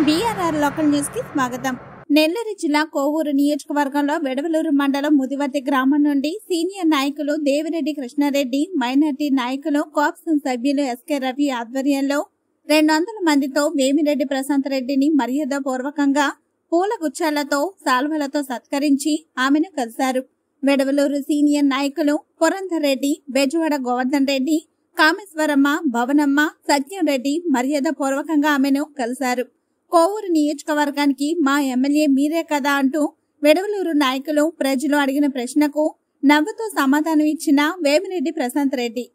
BRR local news కి స్వాగతం. నెల్లూరు జిల్లా కోవూరు నియోజకవర్గంలో వెడవలూరు మండలం ముదివర్తి గ్రామం నుండి సీనియర్ నాయకులు దేవిరెడ్డి కృష్ణారెడ్డి, మైనార్టీ నాయకులు కోఆప్షన్ సభ్యులు ఎస్కే రవి ఆధ్వర్యంలో 200 మందితో వేమిరెడ్డి ప్రశాంత్ రెడ్డిని మర్యాదపూర్వకంగా పూల గుచ్చాలతో సాల్వలతో సత్కరించి ఆమెను కలిశారు. వెడవలూరు సీనియర్ నాయకులు పురంధర్ రెడ్డి, బెజవాడ గోవర్ధన్ రెడ్డి, కామేశ్వరమ్మ, భవనమ్మ, సత్యం రెడ్డి మర్యాదపూర్వకంగా ఆమెను కలిశారు. కోవూరు నియోజకవర్గానికి మా ఎమ్మెల్యే మీరే కదా అంటూ వెడవలూరు నాయకులు ప్రజలు అడిగిన ప్రశ్నకు నవ్వుతూ సమాధానం ఇచ్చిన వేమిరెడ్డి ప్రశాంత్ రెడ్డి